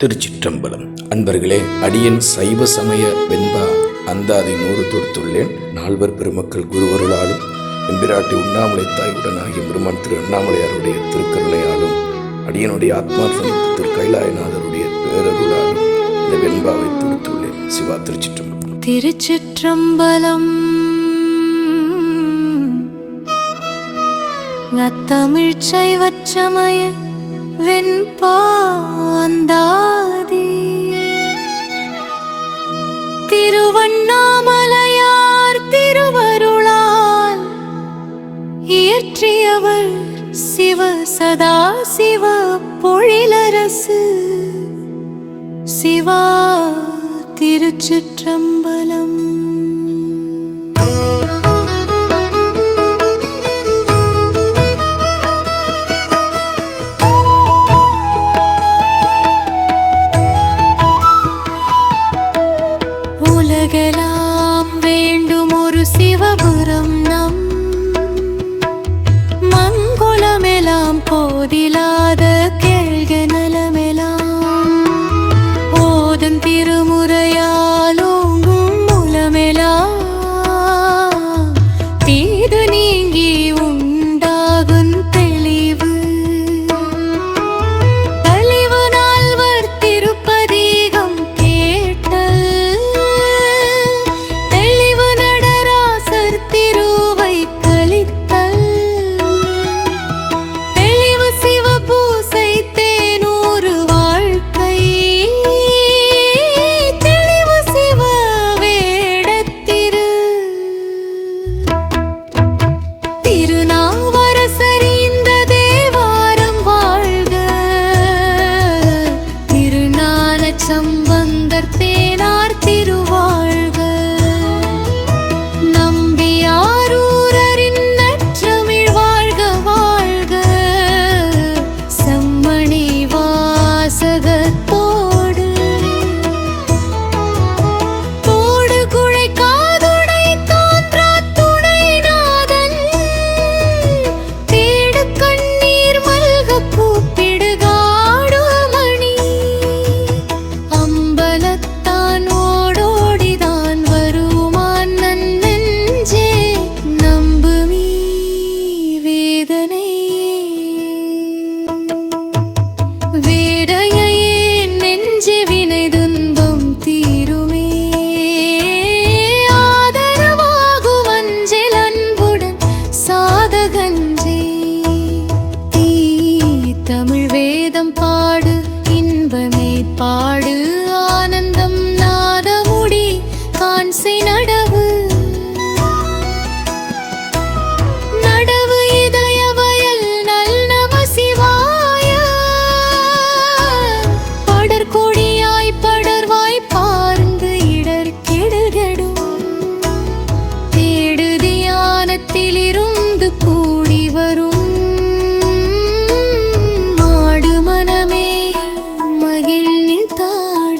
திருச்சிற்றம்பலம். அன்பர்களே, அடியன் சைவ சமய வெண்பா அந்தாதி 100 தொடுத்துள்ளேன். நால்வர் பெருமக்கள் குருவருளாலும் எம்பிராட்டி உண்ணாமலை தாய் உடனாகிய பெருமான் திரு அண்ணாமலையாருடைய திருக்கருணையாலும் அடியனுடைய ஆத்மார்ப்பணி திரு கைலாயநாதருடைய பேரருளாலும் இந்த வெண்பாவை தொடுத்துள்ளேன். சிவா. திருச்சிற்றம்பலம். திருச்சிற்றம்பலம். தமிழ் சைவச்சமய வெண்பா அந்தாதி திருவண்ணாமலையார் திருவருளால் இயற்றியவர் சிவ சதா சிவ பொழிலரசு. சிவா. திருச்சிற்றம்பலம். உலகெல்லாம் வேண்டும் ஒரு சிவபுரம் நம் மங்குளமெல்லாம் போதிலாத கேள்க நலமெல்லாம் ஓதன் திருமுறையாலோங்கும் மூலமெல்லாம் தீது நீங்கி உண்டாகும் தெளிவு. தெளிவு நால்வர் திருப்பதிகம் கேட்டல் தெளிவு நடராசர் திருவை கலித்தல் தெளிவு சிவபூசை தேனூறு வாழ்க்கை தெளிவு சிவ வேடத்திரு திருநாவரசர் இந்த தேவாரம் வாழ்க. திருஞானச் சம்பந்தர் தேனார் திருவாழ்க. நம்பியாரூரரின் நற்றமிழ் வாழ்க வாழ்க. செம்மணி வாசகத்தோடு தோடு குழை காதுடை தோன்றா துணைநாதன் தேடு கண்ணீர் மல்க கூப்பிடுகாடுமணி அம்பலத்தான் ஓடோடிதான் வருமான் நன்னெஞ்சே நம்புமீ வேதனை வேடையே நெஞ்சு வினை துன்பம் தீருமே ஆதரவாகு வஞ்சில் அன்புடன் சாதகஞ்சே தீ தமிழ் வேதம் பாடு இன்பமே பாடு ஆனந்தம் நாதமுடி கான்சை நடவு நடவு இதய வயல் நல் நம சிவாய படர்கொடியாய் படர்வாய் பார்ந்து இடர் கெடுகெடும் தேடு தியானத்திலிருந்து கூடி வரும் மாடு மனமே மகிழ்நி தாழ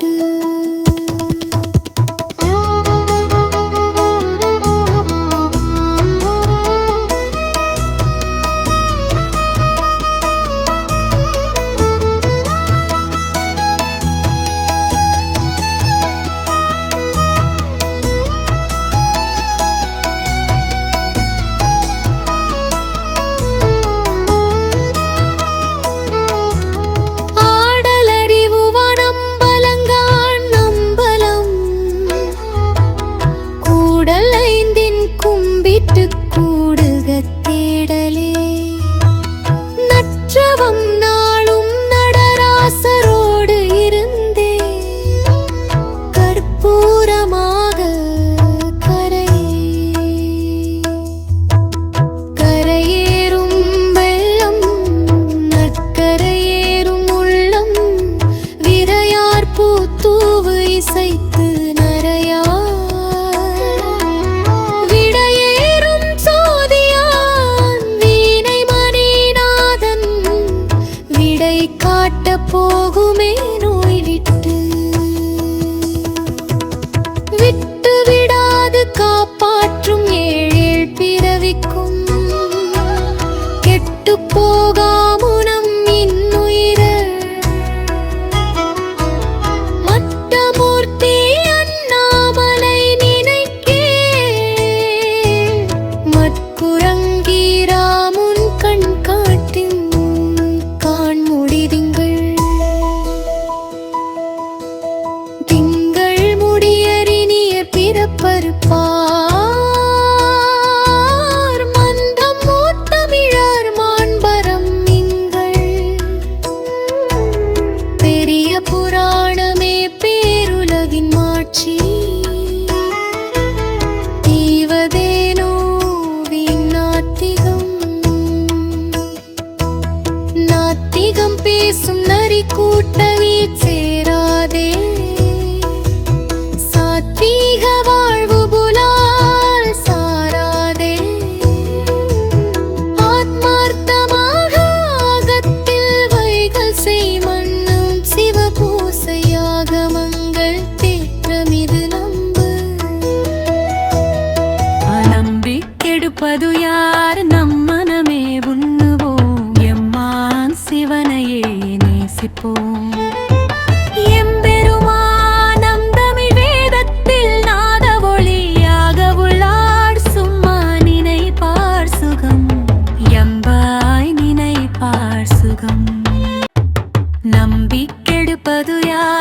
பூச்சி தீவதேனோ நாத்திகம் நாத்திகம் பேசும் நரி கூட்டமே சேராதே சாத்வீக வாழ்வு புலால் சாராதே ஆத்மார்த்தமாக அகத்தில் வைகள் செய் மன்னும் சிவபூசையாகமங்கள் தேற்றமிது நம்பு நம்பிக்கெடுப்பது யார் நம் மனமே உண்ணுவோம் எம்மான் சிவனையே நேசிப்போம் எம்பெருமானம் தமிழ் வேதத்தில் நாத ஒளியாக உள்ளார் சும்மா நினைப்பார் சுகம் எம்பாய் நினைப்பார் சுகம் நம்பிக்கெடுப்பது யார்